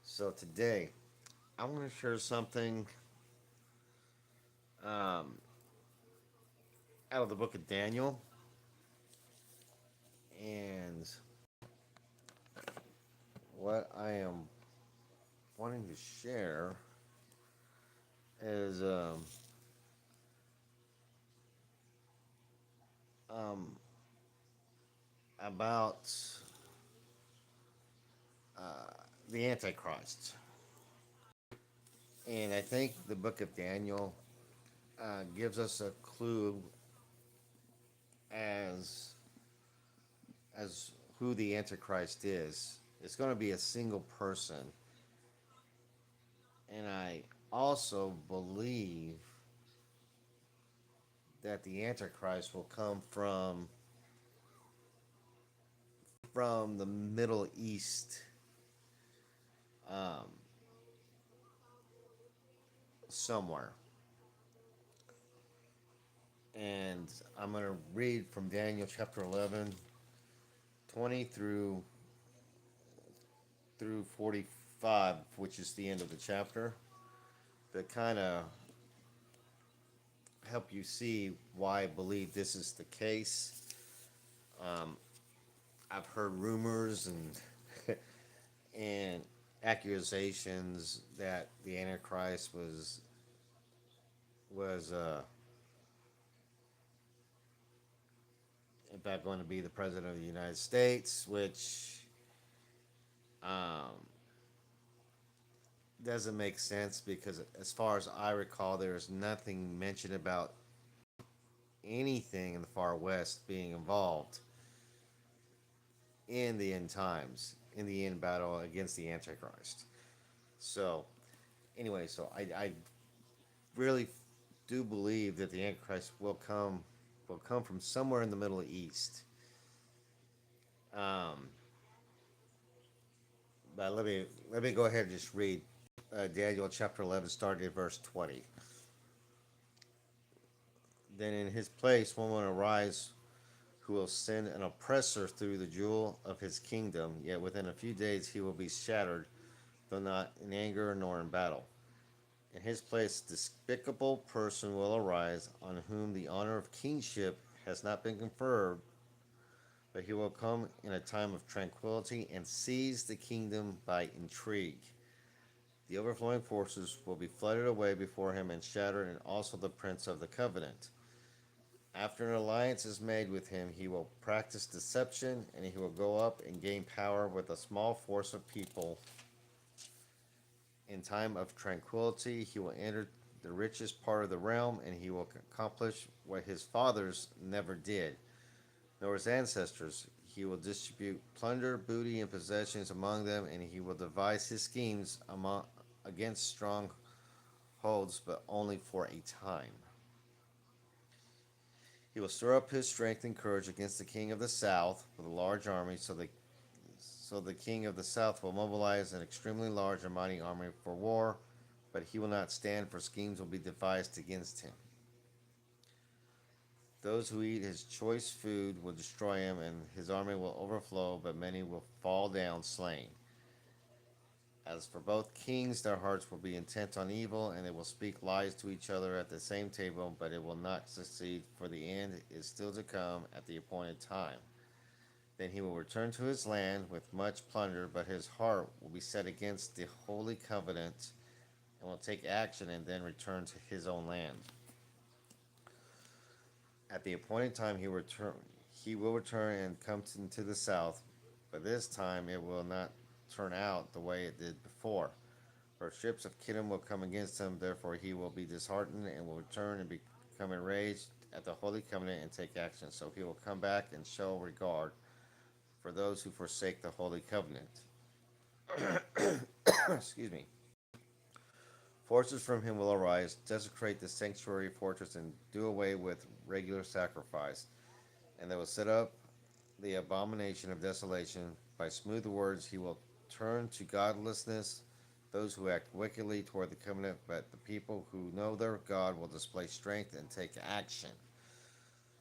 So today, I want to share something um, out of the book of Daniel, and what I am wanting to share is um, about uh, the antichrist, and I think the book of Daniel gives us a clue as as who the antichrist is. It's going to be a single person, and I also believe that the antichrist will come from the Middle East, um, somewhere. And I'm going to read from Daniel chapter 11, 20 through 45, which is the end of the chapter, to kind of help you see why I believe this is the case. Um, I've heard rumors and and accusations that the Antichrist was in fact going to be the president of the United States, which um, doesn't make sense because, as far as I recall, there is nothing mentioned about anything in the far west being involved in the end times, in the end battle against the Antichrist. So, anyway, so I really do believe that the Antichrist will come from somewhere in the Middle East. Um, but let me go ahead and just read Daniel chapter 11, starting at verse 20. Then in his place one will arise who will send an oppressor through the jewel of his kingdom, yet within a few days he will be shattered, though not in anger nor in battle. In his place a despicable person will arise, on whom the honor of kingship has not been conferred, but he will come in a time of tranquility and seize the kingdom by intrigue. The overflowing forces will be flooded away before him and shattered, and also the prince of the covenant. After an alliance is made with him, he will practice deception, and he will go up and gain power with a small force of people. In time of tranquility, he will enter the richest part of the realm, and he will accomplish what his fathers never did, nor his ancestors. He will distribute plunder, booty, and possessions among them, and he will devise his schemes against strongholds, but only for a time. He will stir up his strength and courage against the king of the south with a large army, so the king of the south will mobilize an extremely large and mighty army for war, but he will not stand, for schemes will be devised against him. Those who eat his choice food will destroy him, and his army will overflow, but many will fall down slain. As for both kings, their hearts will be intent on evil, and they will speak lies to each other at the same table, but it will not succeed, for the end is still to come at the appointed time. Then he will return to his land with much plunder, but his heart will be set against the holy covenant, and will take action and then return to his own land. At the appointed time he will return and come into the south, but this time it will not turn out the way it did before. For ships of Kittim will come against him, therefore he will be disheartened and will return and become enraged at the holy covenant and take action. So he will come back and show regard for those who forsake the holy covenant. Excuse me. Forces from him will arise, desecrate the sanctuary fortress, and do away with regular sacrifice. And they will set up the abomination of desolation. By smooth words he will turn to godlessness those who act wickedly toward the covenant, but the people who know their God will display strength and take action.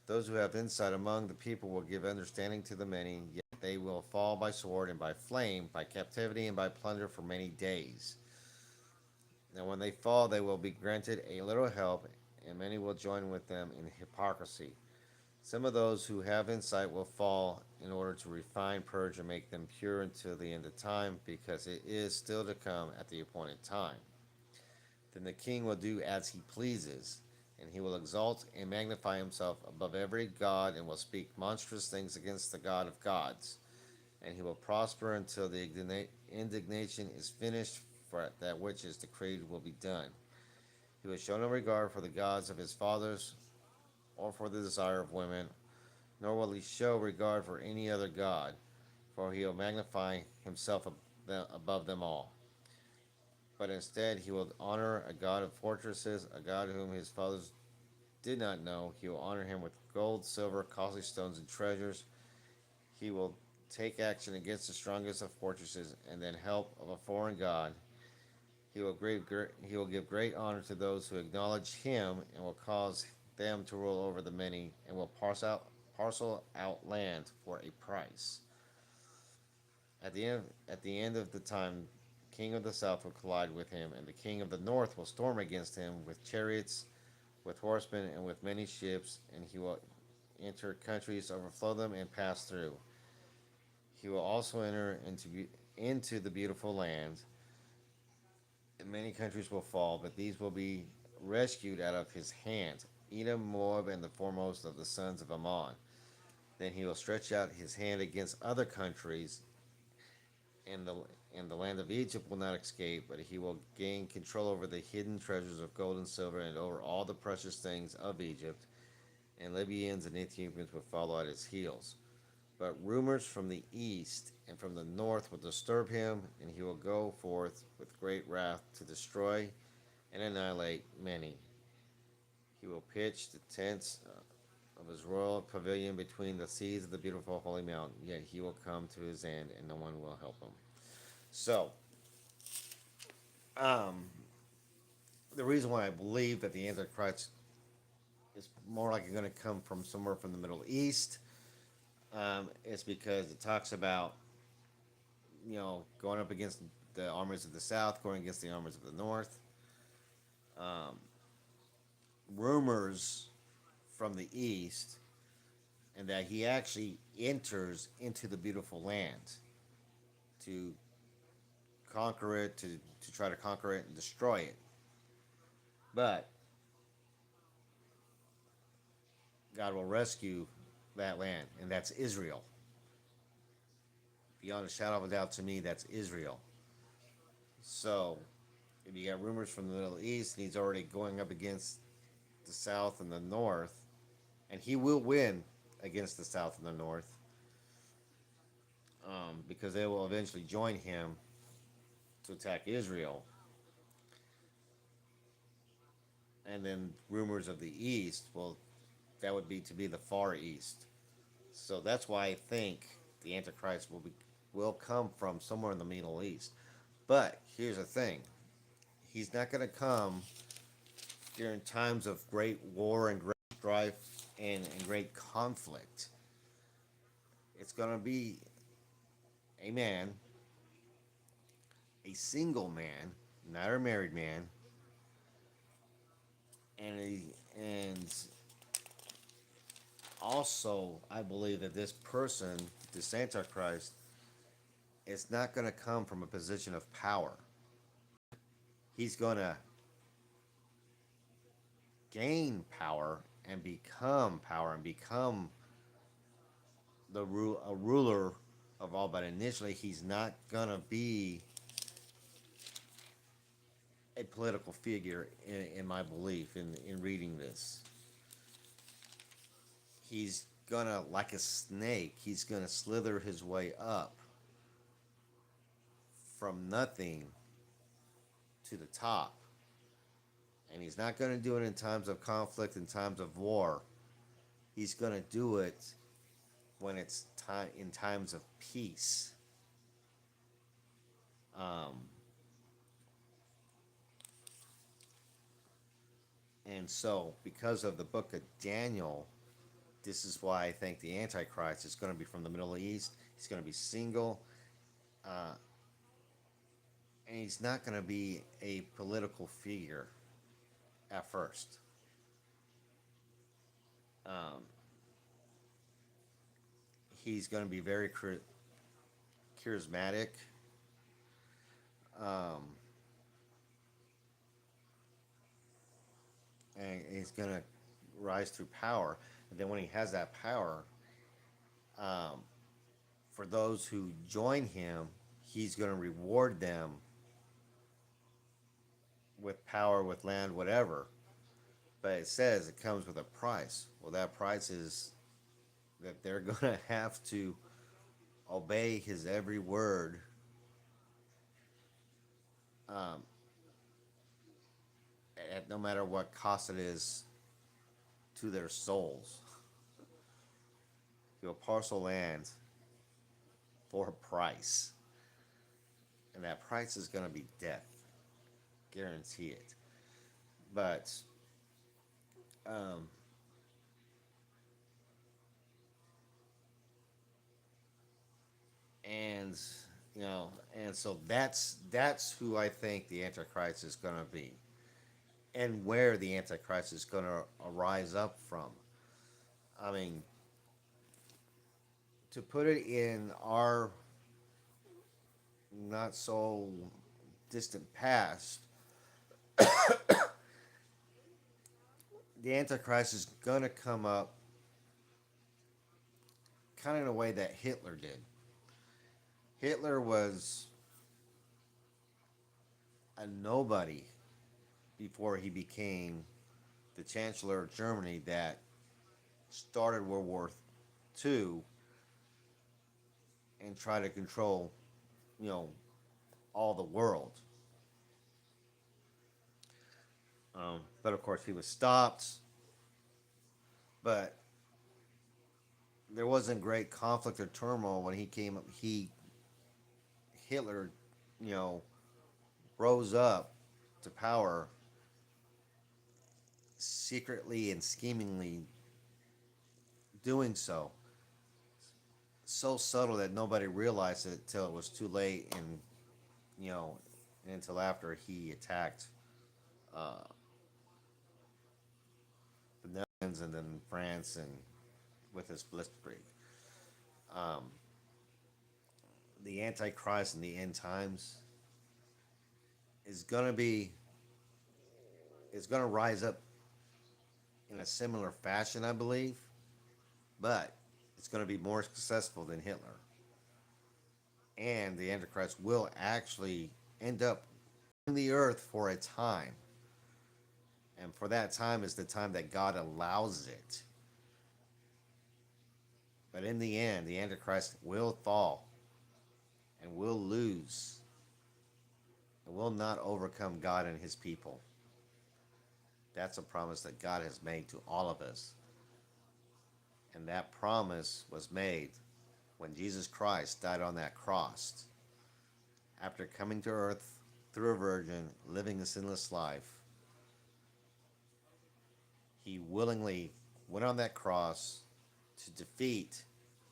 Those who have insight among the people will give understanding to the many, yet They will fall by sword and by flame, by captivity and by plunder for many days. Now, when they fall, they will be granted a little help, and many will join with them in hypocrisy. Some of those who have insight will fall in order to refine, purge, and make them pure until the end of time, because it is still to come at the appointed time. Then the king will do as he pleases, and he will exalt and magnify himself above every god, and will speak monstrous things against the God of gods. And he will prosper until the indignation is finished, for that which is decreed will be done. He will show no regard for the gods of his fathers, or for the desire of women, nor will he show regard for any other god, for he will magnify himself above them all. But instead, he will honor a god of fortresses, a god whom his fathers did not know. He will honor him with gold, silver, costly stones, and treasures. He will take action against the strongest of fortresses, and then help of a foreign god. He will give great honor to those who acknowledge him, and will cause them to rule over the many, and will parcel out land for a price. At the end of the time, the king of the south will collide with him, and the king of the north will storm against him with chariots, with horsemen, and with many ships, and he will enter countries, overflow them, and pass through. He will also enter into the beautiful land, and many countries will fall, but these will be rescued out of his hand: Edom, Moab, and the foremost of the sons of Ammon. Then he will stretch out his hand against other countries, and the land of Egypt will not escape, but he will gain control over the hidden treasures of gold and silver, and over all the precious things of Egypt, and Libyans and Ethiopians will follow at his heels. But rumors from the east and from the north will disturb him, and he will go forth with great wrath to destroy and annihilate many. He will pitch the tents of his royal pavilion between the seas of the beautiful holy mountain, yet he will come to his end, and no one will help him. So, um, the reason why I believe that the Antichrist is more likely going to come from somewhere from the Middle East is because it talks about, going up against the armies of the South, going against the armies of the North. Um, Rumors from the East, and that he actually enters into the beautiful land to conquer it, to try to conquer it and destroy it. But God will rescue that land, and that's Israel. Beyond a shadow of a doubt, to me, that's Israel. So, if you got rumors from the Middle East, and he's already going up against the South and the North, and he will win against the South and the North, because they will eventually join him to attack Israel. And then rumors of the East, well, that would be to be the Far East. So that's why I think the Antichrist will come from somewhere in the Middle East. But here's the thing: he's not going to come during times of great war and great strife and great conflict. It's going to be a man, a single man, not a married man, and also I believe that this person, this Antichrist, is not going to come from a position of power. He's going to gain power and become a ruler of all. But initially, he's not going to be a political figure in my belief in reading this. He's gonna, like a snake, he's gonna slither his way up from nothing to the top. And he's not gonna do it in times of conflict, in times of war. He's gonna do it when it's time, in times of peace. Um, and so, because of the book of Daniel, this is why I think the Antichrist is going to be from the Middle East, He's going to be single, uh, and he's not going to be a political figure at first. Um, he's going to be very charismatic. Um, and he's going to rise through power. And then when he has that power, um, for those who join him, he's going to reward them with power, with land, whatever. But it says it comes with a price. Well, that price is that they're going to have to obey his every word, um, at no matter what cost it is to their souls. He'll parcel land for a price, and that price is going to be death. Guarantee it. But um, and and so that's who I think the Antichrist is going to be, and where the Antichrist is going to rise up from. I mean, to put it in our not so distant past, the Antichrist is going to come up kind of in a way that Hitler did. Hitler was a nobody before he became the Chancellor of Germany that started World War II and tried to control, you know, all the world. But of course, he was stopped. But there wasn't great conflict or turmoil when he came. Hitler, you know, rose up to power secretly and schemingly doing so. So subtle that nobody realized it till it was too late, and you know, until after he attacked uh, the Netherlands and then France and with his blitzkrieg. Um, the Antichrist in the end times is gonna be is gonna rise up in a similar fashion, I believe, but it's gonna be more successful than Hitler. And the Antichrist will actually end up in the earth for a time. And for that time is the time that God allows it. But in the end, the Antichrist will fall and will lose and will not overcome God and his people. That's a promise that God has made to all of us. And that promise was made when Jesus Christ died on that cross. After coming to earth through a virgin, living a sinless life, he willingly went on that cross to defeat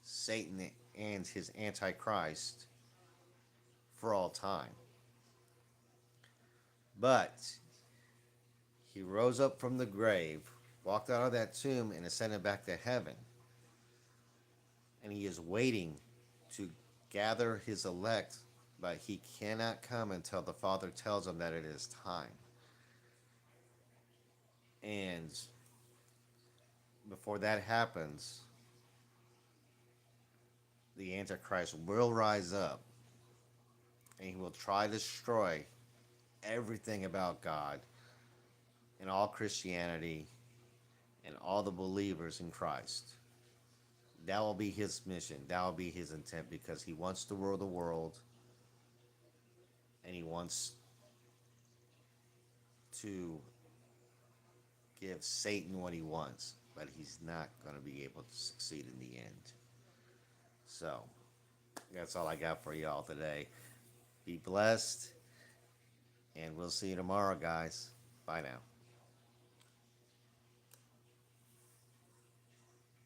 Satan and his Antichrist for all time. But he rose up from the grave, walked out of that tomb, and ascended back to heaven. And he is waiting to gather his elect, but he cannot come until the Father tells him that it is time. And before that happens, the Antichrist will rise up and he will try to destroy everything about God and all Christianity and all the believers in Christ. That will be his mission. That will be his intent because he wants to rule the world and he wants to give Satan what he wants, but he's not going to be able to succeed in the end. So, that's all I got for y'all today. Be blessed, and we'll see you tomorrow, guys. Bye now.